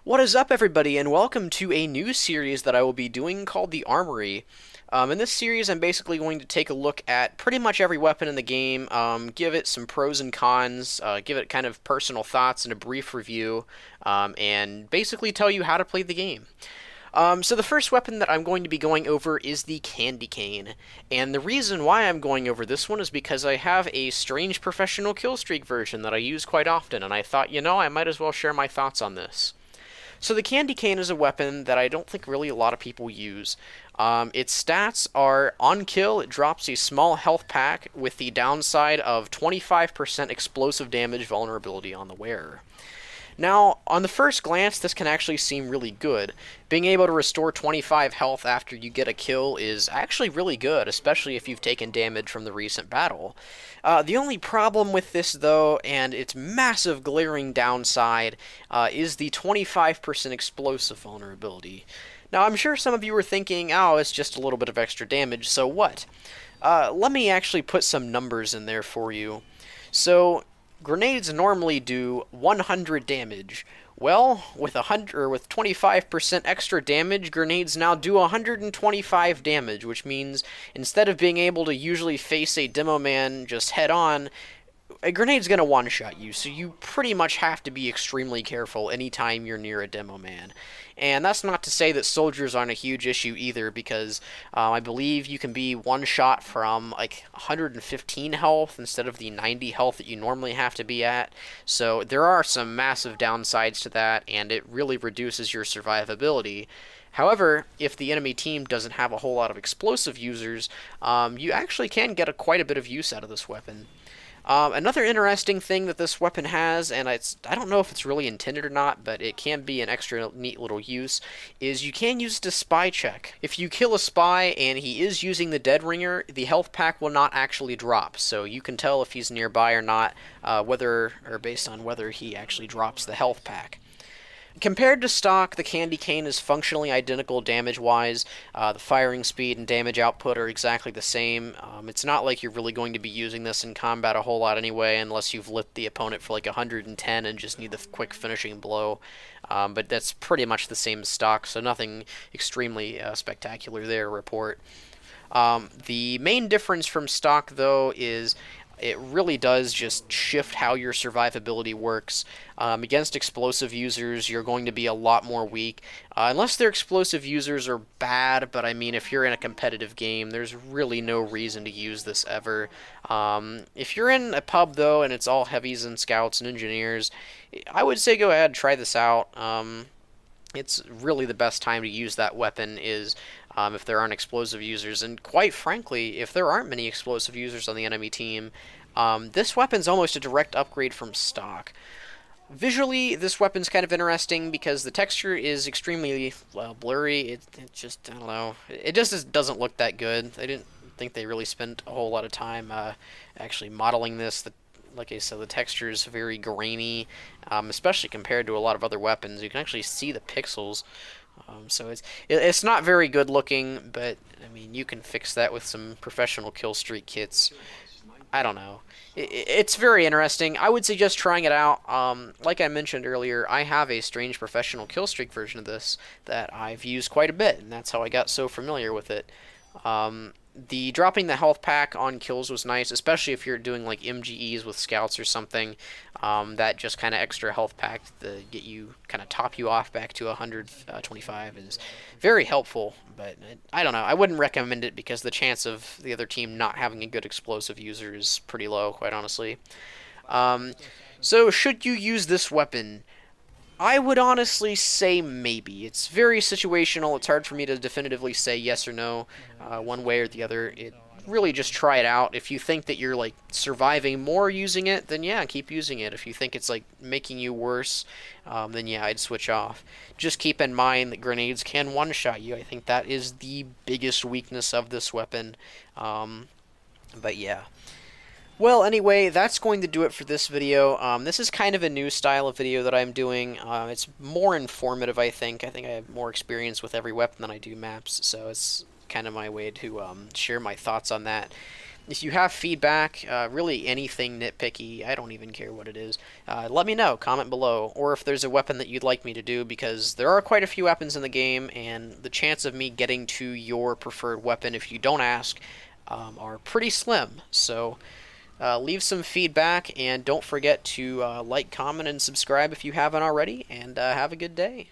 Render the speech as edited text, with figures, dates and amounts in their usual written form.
What is up, everybody, and welcome to a new series that I will be doing called the Armory. In this series, I'm basically going to take a look at pretty much every weapon in the game, give it some pros and cons, give it kind of personal thoughts and a brief review, and basically tell you how to play the game. So the first weapon that I'm going to be going over is the Candy Cane, and the reason why I'm going over this one is because I have a strange professional killstreak version that I use quite often, and I thought, I might as well share my thoughts on this. So the Candy Cane is a weapon that I don't think really a lot of people use. Its stats are, on kill, it drops a small health pack with the downside of 25% explosive damage vulnerability on the wearer. Now, on the first glance, this can actually seem really good. Being able to restore 25 health after you get a kill is actually really good, especially if you've taken damage from the recent battle. The only problem with this, though, and its massive glaring downside, is the 25% explosive vulnerability. Now, I'm sure some of you are thinking, oh, it's just a little bit of extra damage, so what? Let me actually put some numbers in there for you. So, grenades normally do 100 damage. Well, with 25% extra damage, grenades now do 125 damage, which means instead of being able to usually face a demo man just head on, a grenade's going to one-shot you, so you pretty much have to be extremely careful anytime you're near a demo man. And that's not to say that soldiers aren't a huge issue either, because I believe you can be one-shot from like 115 health instead of the 90 health that you normally have to be at. So there are some massive downsides to that, and it really reduces your survivability. However, if the enemy team doesn't have a whole lot of explosive users, you actually can get quite a bit of use out of this weapon. Another interesting thing that this weapon has, and I don't know if it's really intended or not, but it can be an extra neat little use, is you can use it to spy check. If you kill a spy and he is using the dead ringer, the health pack will not actually drop, so you can tell if he's nearby or not, based on whether he actually drops the health pack. Compared to stock, the Candy Cane is functionally identical damage-wise. The firing speed and damage output are exactly the same. It's not like you're really going to be using this in combat a whole lot anyway, unless you've lit the opponent for like 110 and just need the quick finishing blow. But that's pretty much the same as stock, so nothing extremely spectacular there to report. The main difference from stock, though, is it really does just shift how your survivability works. Against explosive users, you're going to be a lot more weak. Unless their explosive users are bad, but I mean, if you're in a competitive game, there's really no reason to use this ever. If you're in a pub, though, and it's all heavies and scouts and engineers, I would say go ahead and try this out. It's really the best time to use that weapon is if there aren't explosive users. And quite frankly, if there aren't many explosive users on the enemy team, this weapon's almost a direct upgrade from stock. Visually, this weapon's kind of interesting because the texture is extremely blurry. It just, I don't know, it just doesn't look that good. I didn't think they really spent a whole lot of time actually modeling this. Like I said, the texture is very grainy, especially compared to a lot of other weapons. You can actually see the pixels, so it's not very good looking. But I mean, you can fix that with some professional kill streak kits. I don't know. It's very interesting. I would suggest trying it out. Like I mentioned earlier, I have a strange professional kill streak version of this that I've used quite a bit, and that's how I got so familiar with it. The dropping the health pack on kills was nice, especially if you're doing like MGEs with scouts or something. That just kind of extra health pack to get you, kind of top you off back to 125 is very helpful. But I don't know, I wouldn't recommend it because the chance of the other team not having a good explosive user is pretty low, quite honestly. So should you use this weapon? I would honestly say maybe. It's very situational. It's hard for me to definitively say yes or no, one way or the other. Really just try it out. If you think that you're like surviving more using it, then yeah, keep using it. If you think it's like making you worse, then yeah, I'd switch off. Just keep in mind that grenades can one-shot you. I think that is the biggest weakness of this weapon. But yeah. Well, anyway, that's going to do it for this video. This is kind of a new style of video that I'm doing. It's more informative, I think. I think I have more experience with every weapon than I do maps, so it's kind of my way to share my thoughts on that. If you have feedback, really anything nitpicky, I don't even care what it is, let me know, comment below, or if there's a weapon that you'd like me to do, because there are quite a few weapons in the game, and the chance of me getting to your preferred weapon if you don't ask are pretty slim. So leave some feedback, and don't forget to like, comment, and subscribe if you haven't already, and have a good day.